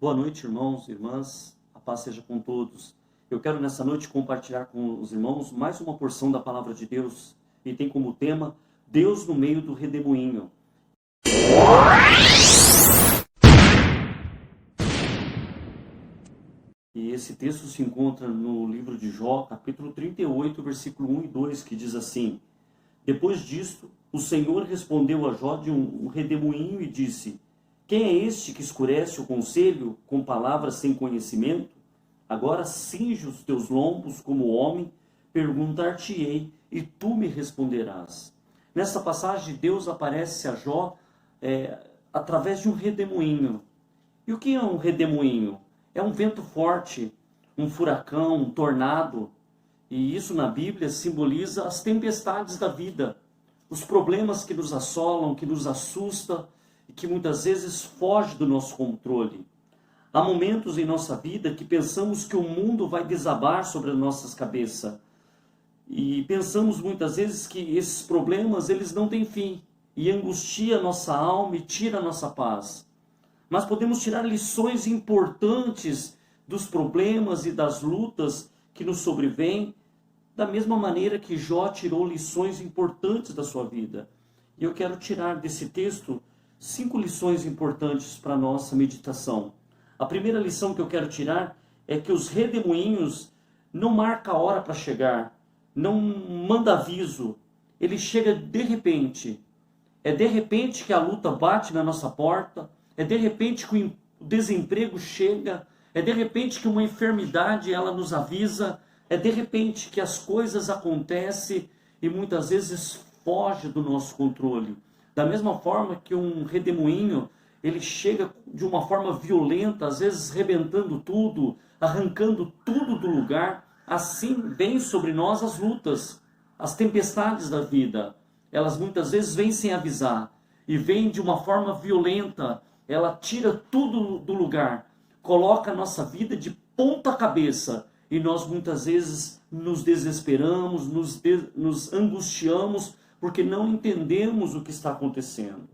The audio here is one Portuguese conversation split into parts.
Boa noite, irmãos e irmãs. A paz seja com todos. Eu quero nessa noite compartilhar com os irmãos mais uma porção da palavra de Deus e tem como tema Deus no meio do redemoinho. E esse texto se encontra no livro de Jó, capítulo 38, versículo 1 e 2, que diz assim: Depois disto, o Senhor respondeu a Jó de um redemoinho e disse: Quem é este que escurece o conselho com palavras sem conhecimento? Agora cinge os teus lombos como homem, perguntar-te-ei, e tu me responderás. Nessa passagem, Deus aparece a Jó através de um redemoinho. E o que é um redemoinho? É um vento forte, um furacão, um tornado. E isso na Bíblia simboliza as tempestades da vida, os problemas que nos assolam, que nos assustam, e que muitas vezes foge do nosso controle. Há momentos em nossa vida que pensamos que o mundo vai desabar sobre as nossas cabeças. E pensamos muitas vezes que esses problemas eles não têm fim. E angustia a nossa alma e tira a nossa paz. Mas podemos tirar lições importantes dos problemas e das lutas que nos sobrevêm, da mesma maneira que Jó tirou lições importantes da sua vida. E eu quero tirar desse texto 5 lições importantes para a nossa meditação. A primeira lição que eu quero tirar é que os redemoinhos não marcam a hora para chegar, não manda aviso, ele chega de repente. É de repente que a luta bate na nossa porta, é de repente que o desemprego chega, é de repente que uma enfermidade ela nos avisa, é de repente que as coisas acontecem e muitas vezes foge do nosso controle. Da mesma forma que um redemoinho, ele chega de uma forma violenta, às vezes rebentando tudo, arrancando tudo do lugar, assim vem sobre nós as lutas, as tempestades da vida. Elas muitas vezes vêm sem avisar e vêm de uma forma violenta, ela tira tudo do lugar, coloca a nossa vida de ponta cabeça e nós muitas vezes nos desesperamos, nos angustiamos, porque não entendemos o que está acontecendo.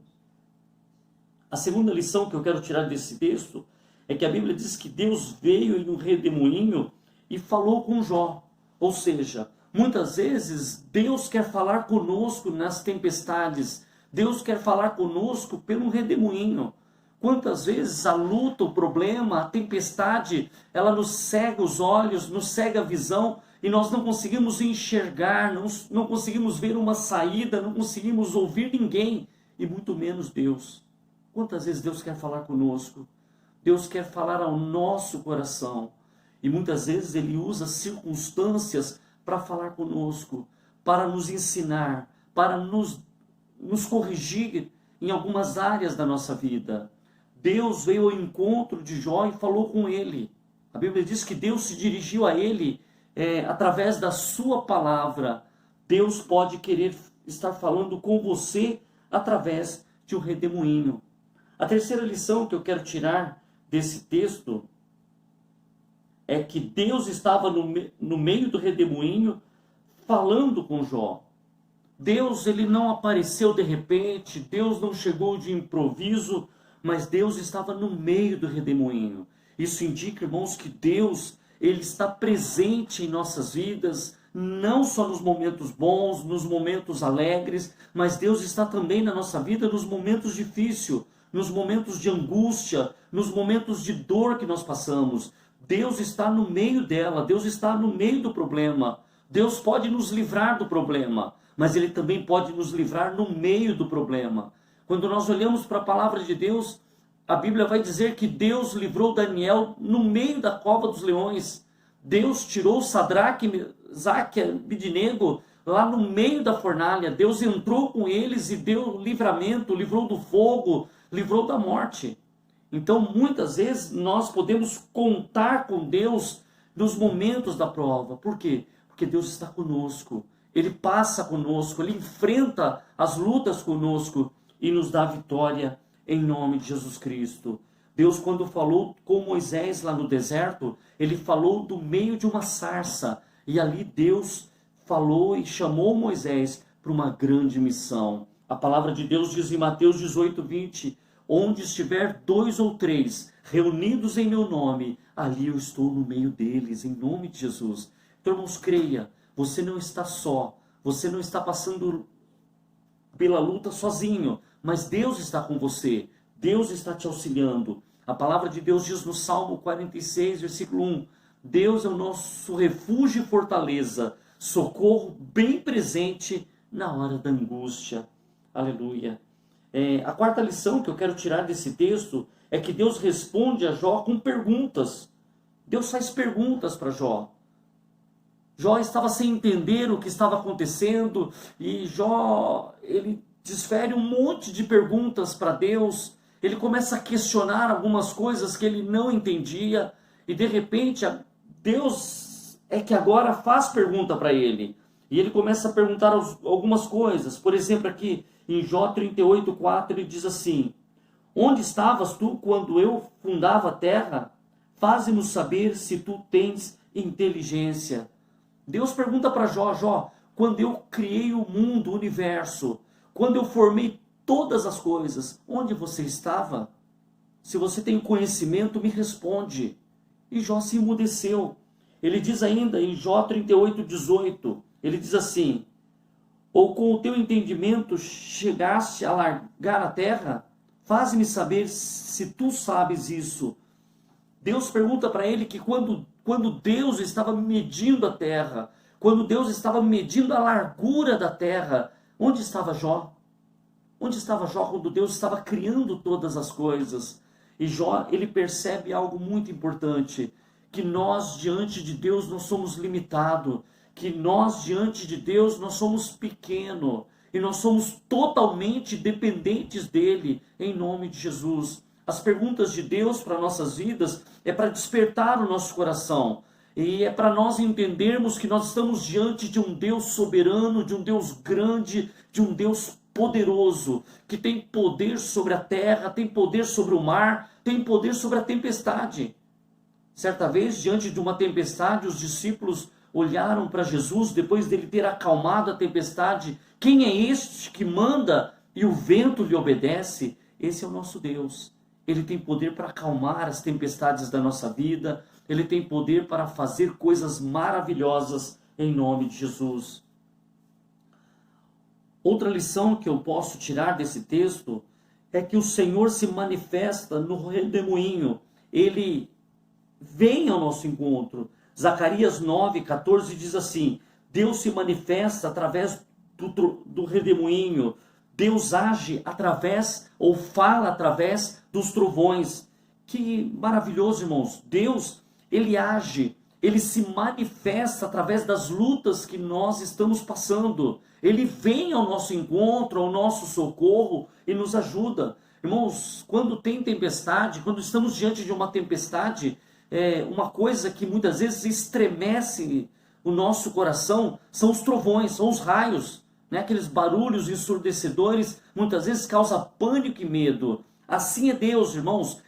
A segunda lição que eu quero tirar desse texto é que a Bíblia diz que Deus veio em um redemoinho e falou com Jó. Ou seja, muitas vezes Deus quer falar conosco nas tempestades, Deus quer falar conosco pelo redemoinho. Quantas vezes a luta, o problema, a tempestade, ela nos cega os olhos, nos cega a visão, e nós não conseguimos enxergar, não conseguimos ver uma saída, não conseguimos ouvir ninguém, e muito menos Deus. Quantas vezes Deus quer falar conosco? Deus quer falar ao nosso coração. E muitas vezes Ele usa circunstâncias para falar conosco, para nos ensinar, para nos corrigir em algumas áreas da nossa vida. Deus veio ao encontro de Jó e falou com ele. A Bíblia diz que Deus se dirigiu a ele através da sua palavra. Deus pode querer estar falando com você através de um redemoinho. A terceira lição que eu quero tirar desse texto é que Deus estava no meio do redemoinho falando com Jó. Deus ele não apareceu de repente, Deus não chegou de improviso, mas Deus estava no meio do redemoinho. Isso indica, irmãos, que Deus ele está presente em nossas vidas, não só nos momentos bons, nos momentos alegres, mas Deus está também na nossa vida nos momentos difíceis, nos momentos de angústia, nos momentos de dor que nós passamos. Deus está no meio dela, Deus está no meio do problema. Deus pode nos livrar do problema, mas Ele também pode nos livrar no meio do problema. Quando nós olhamos para a palavra de Deus, a Bíblia vai dizer que Deus livrou Daniel no meio da cova dos leões. Deus tirou Sadraque, Mesaque e Abednego lá no meio da fornalha. Deus entrou com eles e deu livramento, livrou do fogo, livrou da morte. Então, muitas vezes, nós podemos contar com Deus nos momentos da prova. Por quê? Porque Deus está conosco. Ele passa conosco, Ele enfrenta as lutas conosco e nos dá vitória em nome de Jesus Cristo. Deus, quando falou com Moisés lá no deserto, Ele falou do meio de uma sarça. E ali Deus falou e chamou Moisés para uma grande missão. A palavra de Deus diz em Mateus 18:20, onde estiver 2 ou 3 reunidos em meu nome, ali eu estou no meio deles, em nome de Jesus. Então, irmãos, creia, você não está só, você não está passando pela luta sozinho, mas Deus está com você, Deus está te auxiliando. A palavra de Deus diz no Salmo 46, versículo 1, Deus é o nosso refúgio e fortaleza, socorro bem presente na hora da angústia. Aleluia. A quarta lição que eu quero tirar desse texto é que Deus responde a Jó com perguntas. Deus faz perguntas para Jó. Jó estava sem entender o que estava acontecendo e Jó, ele desfere um monte de perguntas para Deus. Ele começa a questionar algumas coisas que ele não entendia e de repente Deus é que agora faz pergunta para ele. E ele começa a perguntar algumas coisas. Por exemplo, aqui em Jó 38:4 ele diz assim: onde estavas tu quando eu fundava a terra? Faze-nos saber se tu tens inteligência. Deus pergunta para Jó: Jó, quando eu criei o mundo, o universo, quando eu formei todas as coisas, onde você estava? Se você tem conhecimento, me responde. E Jó se emudeceu. Ele diz ainda em Jó 38:18, ele diz assim: ou com o teu entendimento chegaste a largar a terra? Faze-me saber se tu sabes isso. Deus pergunta para ele que quando Deus estava medindo a terra, quando Deus estava medindo a largura da terra, onde estava Jó? Onde estava Jó quando Deus estava criando todas as coisas? E Jó, ele percebe algo muito importante, que nós diante de Deus nós somos limitados, que nós diante de Deus nós somos pequenos, e nós somos totalmente dependentes dele, em nome de Jesus. As perguntas de Deus para nossas vidas é para despertar o nosso coração. E é para nós entendermos que nós estamos diante de um Deus soberano, de um Deus grande, de um Deus poderoso, que tem poder sobre a terra, tem poder sobre o mar, tem poder sobre a tempestade. Certa vez, diante de uma tempestade, os discípulos olharam para Jesus, depois dele ter acalmado a tempestade. Quem é este que manda e o vento lhe obedece? Esse é o nosso Deus. Ele tem poder para acalmar as tempestades da nossa vida. Ele tem poder para fazer coisas maravilhosas em nome de Jesus. Outra lição que eu posso tirar desse texto é que o Senhor se manifesta no redemoinho. Ele vem ao nosso encontro. Zacarias 9:14 diz assim: Deus se manifesta através do redemoinho. Deus age através, ou fala através dos trovões. Que maravilhoso, irmãos. Deus, ele age, ele se manifesta através das lutas que nós estamos passando. Ele vem ao nosso encontro, ao nosso socorro e nos ajuda. Irmãos, quando tem tempestade, quando estamos diante de uma tempestade, uma coisa que muitas vezes estremece o nosso coração são os trovões, são os raios, né? Aqueles barulhos ensurdecedores, muitas vezes causa pânico e medo. Assim é Deus, irmãos.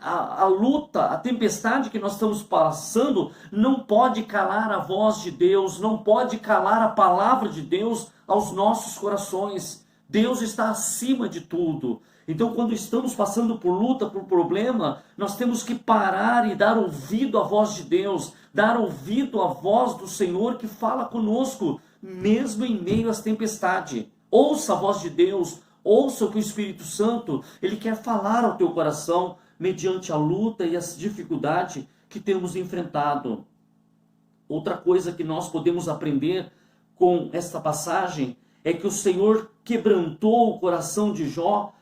A luta, a tempestade que nós estamos passando não pode calar a voz de Deus, não pode calar a palavra de Deus aos nossos corações. Deus está acima de tudo. Então, quando estamos passando por luta, por problema, nós temos que parar e dar ouvido à voz de Deus, dar ouvido à voz do Senhor que fala conosco, mesmo em meio às tempestades. Ouça a voz de Deus, ouça o que o Espírito Santo, ele quer falar ao teu coração, mediante a luta e as dificuldades que temos enfrentado. Outra coisa que nós podemos aprender com esta passagem é que o Senhor quebrantou o coração de Jó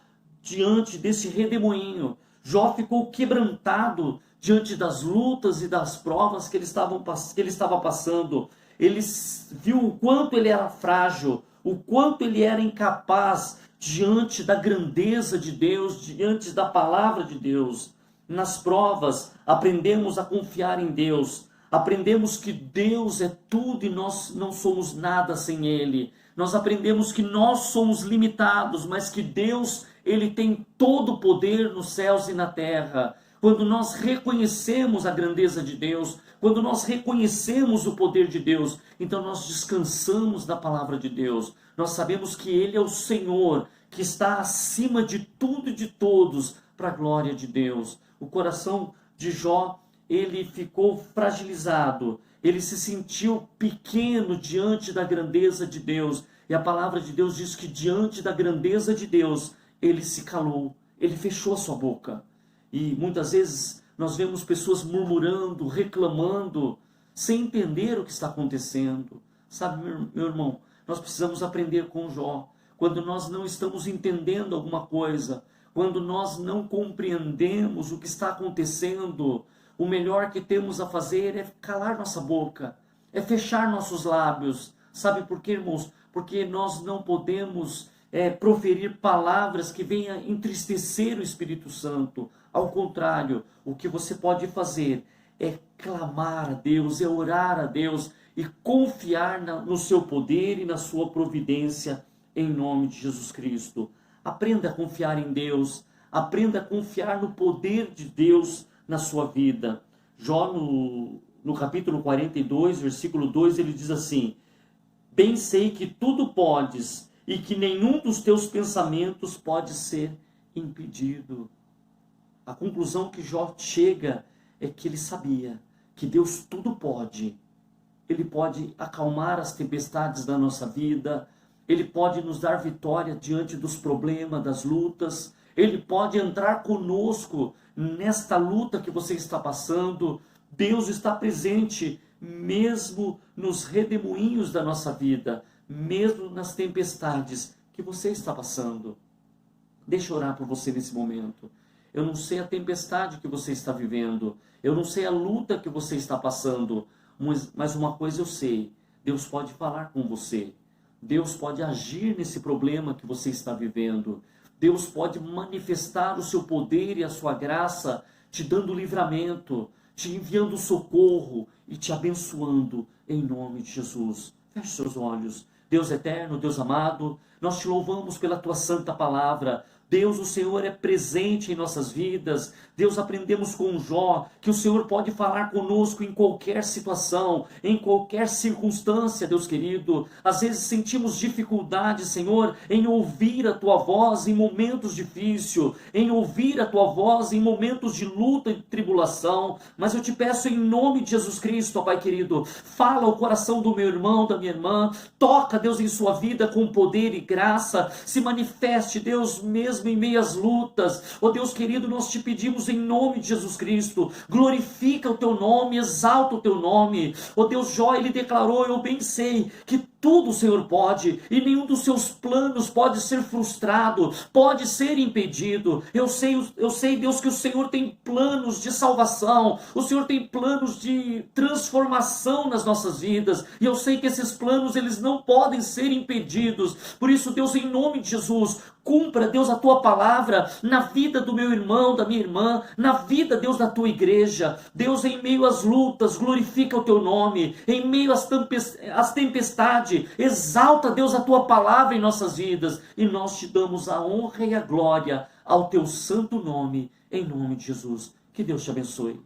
diante desse redemoinho. Jó ficou quebrantado diante das lutas e das provas que ele estava passando. Ele viu o quanto ele era frágil, o quanto ele era incapaz diante da grandeza de Deus, diante da palavra de Deus. Nas provas, aprendemos a confiar em Deus. Aprendemos que Deus é tudo e nós não somos nada sem Ele. Nós aprendemos que nós somos limitados, mas que Deus, Ele tem todo o poder nos céus e na terra. Quando nós reconhecemos a grandeza de Deus, quando nós reconhecemos o poder de Deus, então nós descansamos da palavra de Deus. Nós sabemos que Ele é o Senhor, que está acima de tudo e de todos, para a glória de Deus. O coração de Jó, ele ficou fragilizado. Ele se sentiu pequeno diante da grandeza de Deus. E a palavra de Deus diz que diante da grandeza de Deus, ele se calou. Ele fechou a sua boca. E muitas vezes nós vemos pessoas murmurando, reclamando, sem entender o que está acontecendo. Sabe, meu irmão, nós precisamos aprender com Jó. Quando nós não estamos entendendo alguma coisa, quando nós não compreendemos o que está acontecendo, o melhor que temos a fazer é calar nossa boca, é fechar nossos lábios. Sabe por quê, irmãos? Porque nós não podemos proferir palavras que venham entristecer o Espírito Santo. Ao contrário, o que você pode fazer é clamar a Deus, é orar a Deus e confiar no seu poder e na sua providência em nome de Jesus Cristo. Aprenda a confiar em Deus, aprenda a confiar no poder de Deus na sua vida. Jó, no capítulo 42, versículo 2, ele diz assim: bem sei que tudo podes e que nenhum dos teus pensamentos pode ser impedido. A conclusão que Jó chega é que ele sabia que Deus tudo pode. Ele pode acalmar as tempestades da nossa vida, Ele pode nos dar vitória diante dos problemas, das lutas, Ele pode entrar conosco nesta luta que você está passando. Deus está presente mesmo nos redemoinhos da nossa vida, mesmo nas tempestades que você está passando. Deixa eu orar por você nesse momento. Eu não sei a tempestade que você está vivendo, eu não sei a luta que você está passando, mas uma coisa eu sei: Deus pode falar com você, Deus pode agir nesse problema que você está vivendo, Deus pode manifestar o seu poder e a sua graça, te dando livramento, te enviando socorro e te abençoando em nome de Jesus. Feche seus olhos. Deus eterno, Deus amado, nós te louvamos pela tua santa palavra. Deus, o Senhor é presente em nossas vidas. Deus, aprendemos com Jó que o Senhor pode falar conosco em qualquer situação, em qualquer circunstância, Deus querido. Às vezes sentimos dificuldade, Senhor, em ouvir a tua voz em momentos difíceis, em ouvir a tua voz em momentos de luta e tribulação. Mas eu te peço em nome de Jesus Cristo, ó Pai querido, fala ao coração do meu irmão, da minha irmã, toca, Deus, em sua vida com poder e graça, se manifeste, Deus, mesmo em meio às lutas. Ó Deus querido, nós te pedimos em nome de Jesus Cristo, glorifica o teu nome, exalta o teu nome. Ó Deus, Jó, ele declarou: eu bem sei que tudo o Senhor pode, e nenhum dos seus planos pode ser frustrado, pode ser impedido. Eu sei, Deus, que o Senhor tem planos de salvação, o Senhor tem planos de transformação nas nossas vidas, e eu sei que esses planos, eles não podem ser impedidos. Por isso, Deus, em nome de Jesus, cumpra, Deus, a tua palavra na vida do meu irmão, da minha irmã, na vida, Deus, da tua igreja. Deus, em meio às lutas, glorifica o teu nome, em meio às tempestades, exalta, Deus, a tua palavra em nossas vidas, e nós te damos a honra e a glória ao teu santo nome, em nome de Jesus. Que Deus te abençoe.